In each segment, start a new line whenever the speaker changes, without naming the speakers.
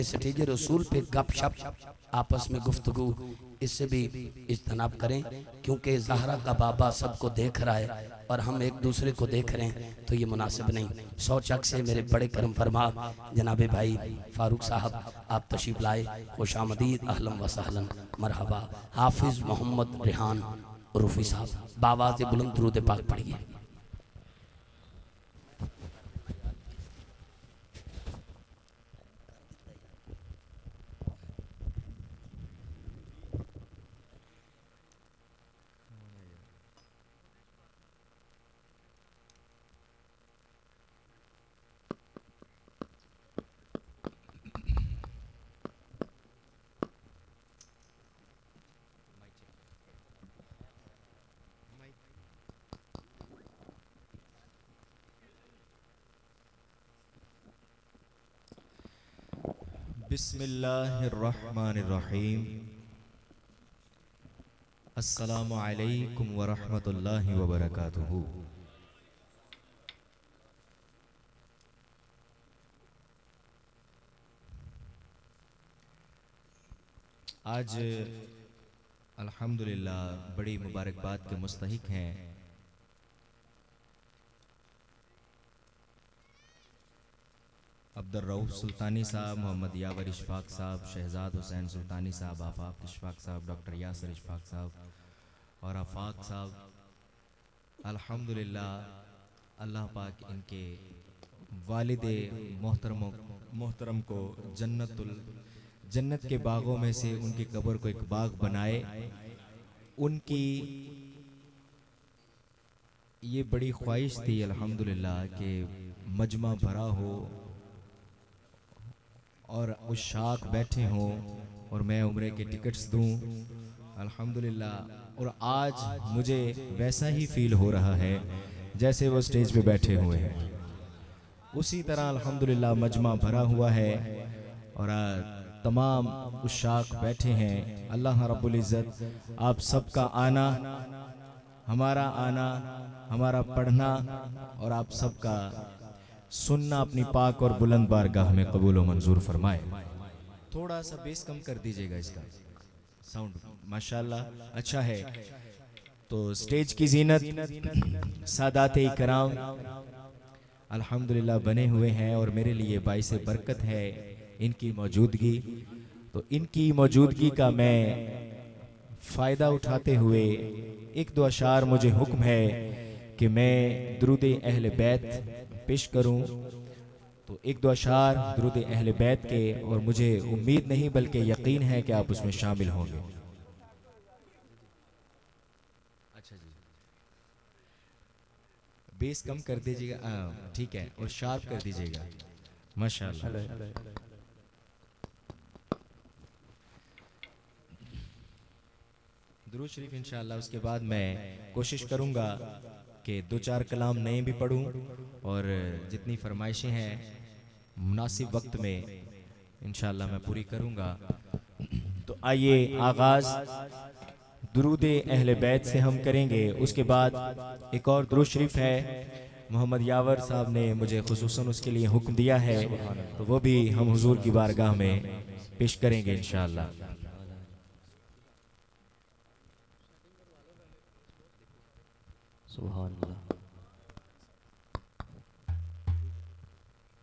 Stage रसूल पे गपशप आपस में गुफ्तगू इससे भी इज्तनाब करें, क्योंकि ज़हरा का बाबा सबको देख रहा है और हम एक दूसरे को देख रहे हैं तो ये मुनासिब नहीं। 100 चक से मेरे बड़े करम फरमा जनाबे भाई फारूक साहब आप तशरीफ लाए, खुशामदीद, अहलन व सहलन, मरहबा। हाफिज़ मोहम्मद रेहान रूफी साहब बावाज़ बुलंद दुरूद पाक पढ़िए।
बिस्मिल्लाहिर्रहमानिर्रहीम। अस्सलामु अलैकुम वरहमतुल्लाहि वबरकातुहू। आज अल्हम्दुलिल्लाह बड़ी मुबारकबाद के मुस्तहिक हैं अब्दुल रऊफ सुल्तानी साहब, मोहम्मद यावर इशफाक साहब, शहजाद हुसैन सुल्तानी साहब, आफाक इशफाक साहब, डॉक्टर यासर इशफाक साहब और आफाक साहब। अल्हम्दुलिल्लाह अल्लाह पाक इनके वालिदे मोहतरम को जन्नत के बागों में से उनकी कब्र को एक बाग बनाए। उनकी ये बड़ी ख्वाहिश थी अल्हम्दुलिल्लाह कि मजमा भरा हो और उशाक बैठे हों और मैं उम्रे के टिकट्स दूं अल्हम्दुलिल्लाह। और आज मुझे वैसा ही फील हो रहा है जैसे वो स्टेज पे बैठे हुए हैं, उसी तरह अल्हम्दुलिल्लाह मजमा भरा हुआ है और तमाम उशाक बैठे हैं। अल्लाह रब्बुल इज़्ज़त आप सबका आना, हमारा आना, हमारा पढ़ना और आप सबका सुनना अपनी पाक और बुलंद बारगाह में कबूल व मंजूर फरमाए। थोड़ा सा बेस कम कर दीजिएगा, इसका साउंड माशाल्लाह अच्छा है। तो स्टेज की जीनत सादाते इकराम अल्हम्दुलिल्लाह बने हुए हैं और मेरे लिए बाइसे बरकत है इनकी मौजूदगी। तो इनकी मौजूदगी का मैं फ़ायदा उठाते हुए एक दो अशार मुझे हुक्म है कि मैं दुरूद अहले बैत पेश करूं। तो एक दो अशार दुरूद अहले बैत के, और मुझे उम्मीद नहीं बल्कि यकीन है कि आप उसमें शामिल होंगे। अच्छा जी, बेस कम कर दीजिएगा, ठीक है, और शार्प कर दीजिएगा माशाल्लाह। दुरूद शरीफ इंशाअल्लाह उसके बाद मैं कोशिश करूंगा कि दो चार कलाम नए भी पढ़ूं और जितनी फरमाइशें हैं मुनासिब वक्त में इंशाअल्लाह मैं पूरी करूंगा। तो आइए आगाज दुरूद अहले बैत से हम करेंगे। उसके बाद एक और दुरूद शरीफ है, मोहम्मद यावर साहब ने मुझे खुसूसन उसके लिए हुक्म दिया है, तो वो भी हम हुजूर की बारगाह में पेश करेंगे इंशाअल्लाह।
सुभान अल्लाह,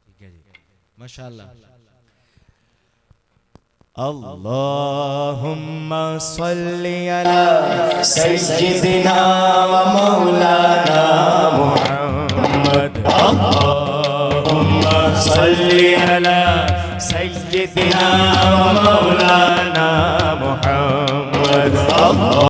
ठीक है जी, माशाअल्लाह। अल्लाहुम्मा सल्ली अला सय्यिदिना व मौलाना मुहम्मद। अल्लाहुम्मा सल्ली अला सय्यिदिना व मौलाना मुहम्मद।